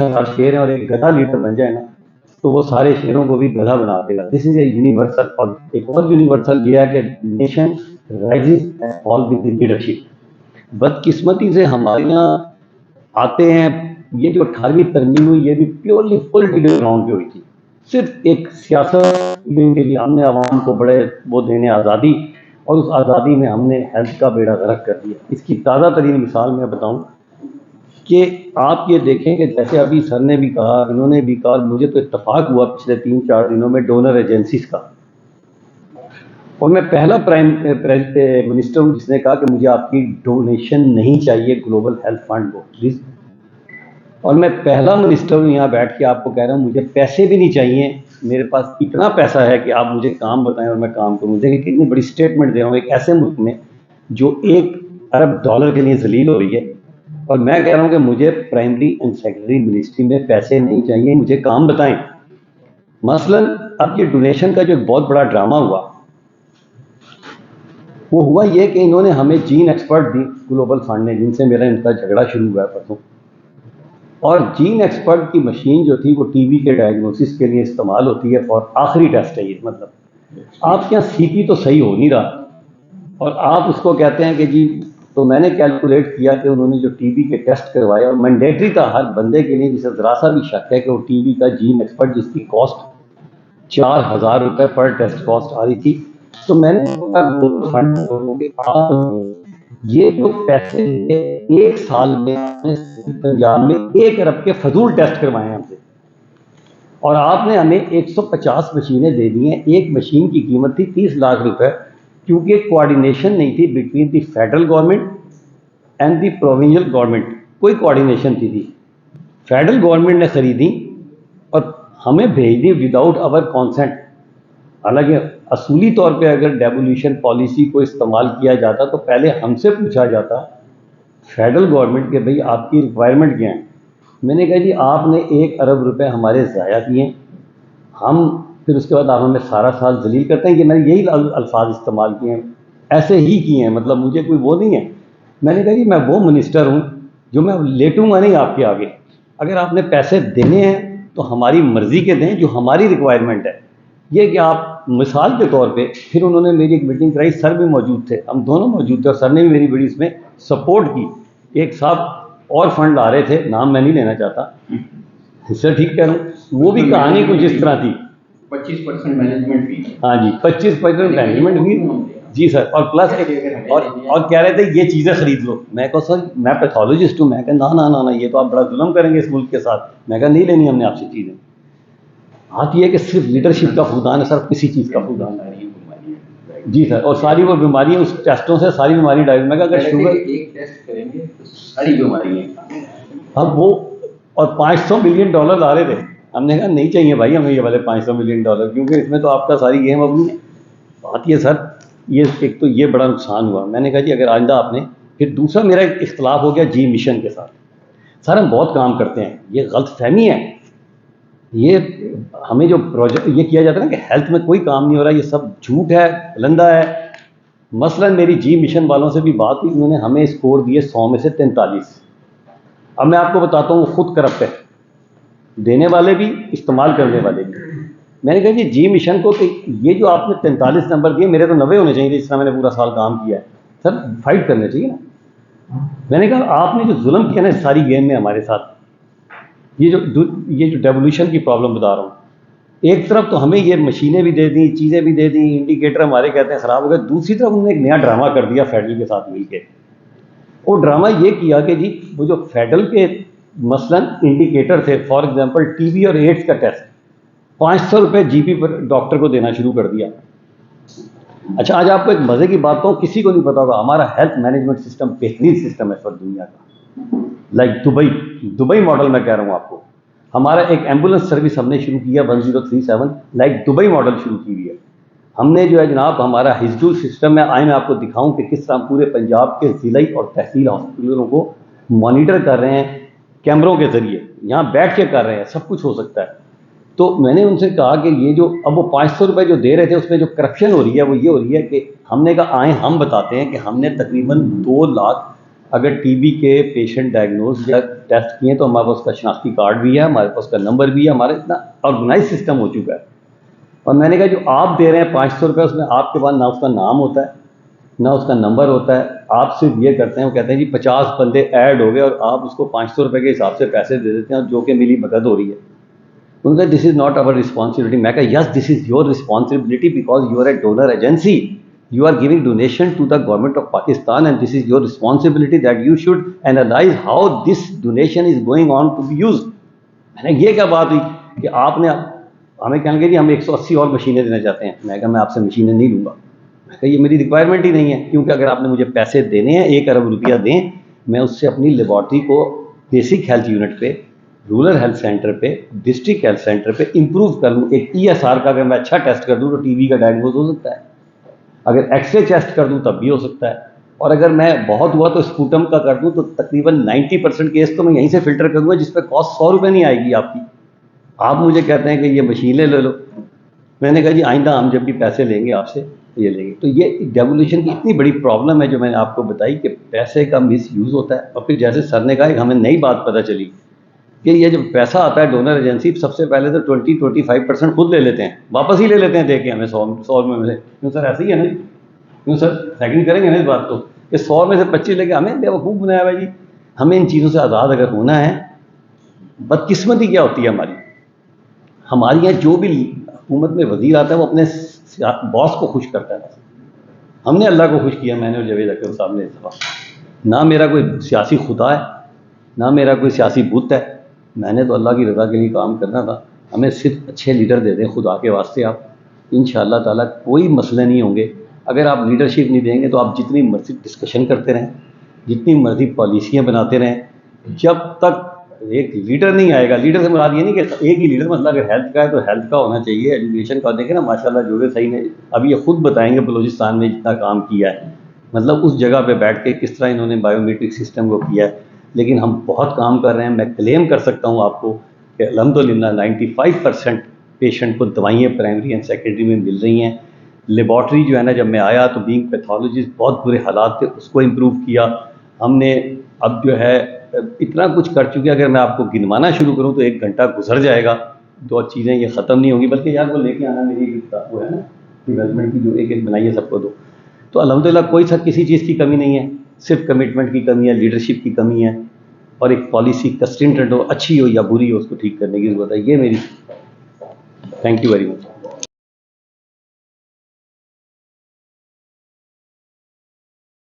1000 शेर हैं और एक गधा लीडर बन जाए ना, तो वो सारे शेरों को भी गधा बना देगा। This is a universal. और एक और यूनिवर्सल ये है कि nation rises and fall with the leadership. बदकिस्मती से हमारे यहाँ आते हैं, ये जो 18वीं तरमीम हुई ये भी प्योरली पॉलिटिकल ग्राउंड पे हुई थी। सिर्फ एक सियासत के लिए हमने आवाम को बड़े वो देने आज़ादी, और उस आज़ादी में हमने हेल्थ का बेड़ा गर्क कर दिया। इसकी ताज़ा तरीन मिसाल मैं बताऊं कि आप ये देखें कि जैसे अभी सर ने भी कहा, इन्होंने भी कहा, मुझे तो इत्तेफाक हुआ पिछले 3-4 दिनों में डोनर एजेंसीज का, और मैं पहला प्राइम मिनिस्टर हूँ जिसने कहा कि मुझे आपकी डोनेशन नहीं चाहिए ग्लोबल हेल्थ फंड को प्लीज़। और मैं पहला मिनिस्टर हूँ यहाँ बैठ के आपको कह रहा हूँ मुझे पैसे भी नहीं चाहिए, मेरे पास इतना पैसा है कि आप मुझे काम बताएं और मैं काम करूँ। देखिए कितनी बड़ी स्टेटमेंट दे रहा हूँ एक ऐसे मुल्क में जो $1 अरब के लिए जलील हो रही है, और मैं कह रहा हूँ कि मुझे प्राइमरी एंड सेकेंडरी मिनिस्ट्री में पैसे नहीं चाहिए, मुझे काम बताएं। मसलन अब ये डोनेशन का जो एक बहुत बड़ा ड्रामा हुआ, वो हुआ ये कि इन्होंने हमें जीन एक्सपर्ट दी ग्लोबल फंड ने, जिनसे मेरा इनका झगड़ा शुरू हुआ परसों। और जीन एक्सपर्ट की मशीन जो थी वो टीबी के डायग्नोसिस के लिए इस्तेमाल होती है, और आखिरी टेस्ट है ये। मतलब आपके यहाँ सीपी तो सही हो नहीं रहा और आप उसको कहते हैं कि जी, तो मैंने कैलकुलेट किया कि उन्होंने जो टीबी के टेस्ट करवाए, और मैंडेटरी था हर बंदे के लिए जिसे ज़रा सा भी शक है कि वो टीबी का जीन एक्सपर्ट, जिसकी कॉस्ट ₹4000 पर टेस्ट कॉस्ट आ रही थी। तो मैंने ये जो पैसे एक साल में पंजाब में 1 अरब के फजूल टेस्ट करवाए हैं हमसे, और आपने हमें 150 मशीनें दे दी हैं। एक मशीन की कीमत थी ₹30 लाख, क्योंकि कोऑर्डिनेशन नहीं थी between the federal government and the provincial government. कोई कोऑर्डिनेशन थी फेडरल गवर्नमेंट ने खरीदी और हमें भेज दी विदाउट आवर कॉन्सेंट। हालांकि असूली तौर पे अगर डेवोल्यूशन पॉलिसी को इस्तेमाल किया जाता तो पहले हमसे पूछा जाता फेडरल गवर्नमेंट के भाई आपकी रिक्वायरमेंट क्या है। मैंने कहा जी आपने ₹1 अरब हमारे ज़ाया किए, हम फिर उसके बाद आप हमें सारा साल जलील करते हैं कि मैंने यही अल्फाज इस्तेमाल किए हैं, ऐसे ही किए हैं, मतलब मुझे कोई वो नहीं है। मैंने कहा जी मैं वो मिनिस्टर हूँ जो मैं लेटूंगा नहीं आपके आगे। अगर आपने पैसे देने हैं तो हमारी मर्ज़ी के दें, जो हमारी रिक्वायरमेंट है। ये कि आप मिसाल के तौर पे, फिर उन्होंने मेरी एक मीटिंग कराई, सर भी मौजूद थे, हम दोनों मौजूद थे, और सर ने भी मेरी बड़ी इसमें सपोर्ट की। एक साहब और फंड ला रहे थे, नाम मैं नहीं लेना चाहता, सर ठीक कह रहा हूँ, वो भी कहानी कुछ इस तरह थी। 25% मैनेजमेंट फी। हाँ जी, 25% मैनेजमेंट फी जी सर, और प्लस और कह रहे थे ये चीज़ें खरीद लो। मैं कहा सर मैं पैथोलॉजिस्ट हूँ, मैं कहा ना ना ना ना, ये तो आप बड़ा जुल्म करेंगे इस मुल्क के साथ। मैं कहा नहीं लेनी हमने आपसे चीज़ें। आती है कि सिर्फ लीडरशिप का फुकदान है सर, किसी चीज़ का फुकदान नहीं जी सर, और सारी वो बीमारियाँ उस टेस्टों से सारी बीमारी डायग्नोस। मैं अगर शुगर एक टेस्ट करेंगे तो सारी बीमारियाँ, अब वो और $500 मिलियन आ रहे थे। हमने कहा नहीं चाहिए भाई हमें ये वाले $500 मिलियन, क्योंकि इसमें तो आपका सारी गेम अब नहीं आती है सर। ये एक तो ये बड़ा नुकसान हुआ। मैंने कहा जी अगर आइंदा आपने, फिर दूसरा मेरा इख्तलाफ हो गया जी मिशन के साथ। सर हम बहुत काम करते हैं, ये गलतफहमी है, ये हमें जो प्रोजेक्ट ये किया जाता है ना कि हेल्थ में कोई काम नहीं हो रहा, ये सब झूठ है, बुलंदा है। मसलन मेरी जी मिशन वालों से भी बात हुई, उन्होंने हमें स्कोर दिए 100 में से 43। अब मैं आपको बताता हूँ वो खुद करप्ट है, देने वाले भी इस्तेमाल करने वाले भी। मैंने कहा जी मिशन को कि ये जो आपने 43 नंबर दिए, मेरे तो 90 होने चाहिए जिस तरह मैंने पूरा साल काम किया है। सर फाइट करने चाहिए ना। मैंने कहा आपने जो जुल्म किया ना सारी गेम में हमारे साथ, ये जो डेवोल्यूशन की प्रॉब्लम बता रहा हूँ, एक तरफ तो हमें ये मशीनें भी दे दी, चीज़ें भी दे दी, इंडिकेटर हमारे कहते हैं ख़राब हो गए, दूसरी तरफ उन्होंने एक नया ड्रामा कर दिया फेडरल के साथ मिलकर। वो ड्रामा ये किया कि जी वो जो फेडरल के मसलन इंडिकेटर थे, फॉर एग्जांपल टीबी और एड्स का टेस्ट, ₹500 जीपी पर डॉक्टर को देना शुरू कर दिया। अच्छा आज आपको एक मज़े की बात कहूँ, किसी को नहीं पता होगा, हमारा हेल्थ मैनेजमेंट सिस्टम बेहतरीन सिस्टम है सर दुनिया का, लाइक दुबई मॉडल मैं कह रहा हूँ आपको। हमारा एक एम्बुलेंस सर्विस हमने शुरू किया 1037, लाइक दुबई मॉडल शुरू की हुई है हमने, जो है जनाब हमारा हिजडू सिस्टम है। आए मैं आपको दिखाऊं कि किस तरह पूरे पंजाब के ज़िला और तहसील हॉस्पिटलों को मॉनिटर कर रहे हैं कैमरों के ज़रिए, यहाँ बैठ के कर रहे हैं, सब कुछ हो सकता है। तो मैंने उनसे कहा कि ये जो अब वो ₹500 जो दे रहे थे उसमें जो करप्शन हो रही है वो ये हो रही है कि हमने कहा आए हम बताते हैं कि हमने तकरीबन 2 लाख अगर टीबी के पेशेंट डायग्नोज या टेस्ट किए तो हमारे पास उसका शनाख्ती कार्ड भी है, हमारे पास उसका नंबर भी है, हमारा इतना ऑर्गेनाइज सिस्टम हो चुका है। और मैंने कहा जो आप दे रहे हैं 500 रुपये, उसमें आपके पास ना उसका नाम होता है ना उसका नंबर होता है, आप सिर्फ ये करते हैं, वो कहते हैं जी 50 बंदे ऐड हो गए और आप उसको 500 रुपये के हिसाब से पैसे दे देते हैं, जो कि मेरी मदद हो रही है। उनका this is not our responsibility. मैं कहा yes this is your responsibility because you are a donor agency, you are giving donation to the government of Pakistan and this is your responsibility that you should analyze how this donation is going on to be used। मैंने ये क्या बात हुई कि आपने हमें कहने लगे जी हम 180 और मशीनें देना चाहते हैं। मैं कहा मैं आपसे मशीनें नहीं लूँगा, मैं कहा ये मेरी रिक्वायरमेंट ही नहीं है, क्योंकि अगर आपने मुझे पैसे देने हैं 1 अरब रुपया दें, मैं उससे अपनी लेबॉर्ट्री को बेसिक हेल्थ यूनिट पे, रूरल हेल्थ सेंटर पे, डिस्ट्रिक्ट हेल्थ सेंटर पे इम्प्रूव कर लूँ। एक ESR का अगर मैं अच्छा टेस्ट कर दूँ तो टीबी का डायग्नोज हो सकता है, अगर एक्सरे टेस्ट कर दूं तब भी हो सकता है, और अगर मैं बहुत हुआ तो स्पूटम का कर दूं तो तकरीबन 90% केस तो मैं यहीं से फिल्टर करूँगा, जिस पर कॉस्ट 100 रुपये नहीं आएगी आपकी। आप मुझे कहते हैं कि ये मशीनें ले लो। मैंने कहा जी आइंदा हम जब भी पैसे लेंगे आपसे तो ये लेंगे। तो ये डेवोल्यूशन की इतनी बड़ी प्रॉब्लम है जो मैंने आपको बताई कि पैसे का मिस यूज़ होता है। और फिर जैसे सर ने कहा कि हमें नई बात पता चली कि ये जब पैसा आता है डोनर एजेंसी, सबसे पहले तो 20-25% खुद ले लेते हैं, वापस ही ले लेते हैं दे के हमें 100 में से। क्यों सर ऐसे ही है ना? क्यों सर सेकंड करेंगे ना इस बात को कि 100 में से 25 लेके हमें बेवकूफ़ बनाया हुआ जी। हमें इन चीज़ों से आज़ाद अगर होना है, बदकिस्मती क्या होती है हमारी यहाँ जो भी हुकूमत में वज़ीर आता है वो अपने बॉस को खुश करता है। हमने अल्लाह को खुश किया, मैंने और जावेद अकरम साहब ने इस दफ़ा। ना मेरा कोई सियासी खुदा है, ना मेरा कोई सियासी बुत है, मैंने तो अल्लाह की रज़ा के लिए काम करना था। हमें सिर्फ अच्छे लीडर दे दें खुदा के वास्ते, आप इंशाअल्लाह ताला कोई मसले नहीं होंगे। अगर आप लीडरशिप नहीं देंगे तो आप जितनी मर्ज़ी डिस्कशन करते रहें, जितनी मर्ज़ी पॉलिसियाँ बनाते रहें, जब तक एक लीडर नहीं आएगा। लीडर से मुराद ये नहीं कि एक ही लीडर, मतलब अगर हेल्थ का है तो हेल्थ का होना चाहिए, एजुकेशन का। देखें ना माशाल्लाह जो सही ने अभी ये खुद बताएंगे बलूचिस्तान में जितना काम किया है, मतलब उस जगह पे बैठ के किस तरह इन्होंने बायोमेट्रिक सिस्टम को किया है। लेकिन हम बहुत काम कर रहे हैं। मैं क्लेम कर सकता हूँ आपको कि अल्हम्दुलिल्लाह 95% पेशेंट को दवाइयाँ प्राइमरी एंड सेकेंडरी में मिल रही हैं। लेबॉर्ट्री जो है ना, जब मैं आया तो बीइंग पैथोलॉजिस्ट बहुत बुरे हालात थे, उसको इम्प्रूव किया हमने। अब जो है इतना कुछ कर चुके हैं, अगर मैं आपको गिनवाना शुरू करूँ तो 1 घंटा गुजर जाएगा, तो चीज़ें ये ख़त्म नहीं होंगी। बल्कि यार वो लेके आना मेरी वो है ना डेवलपमेंट की, जो एक बनाई है सबको दो। तो अल्हम्दुलिल्लाह कोई सर किसी चीज़ की कमी नहीं है, सिर्फ कमिटमेंट की कमी है, लीडरशिप की कमी है, और एक पॉलिसी कंसिस्टेंट हो, अच्छी हो या बुरी हो, उसको ठीक करने की ज़रूरत है। ये मेरी। Thank you very much.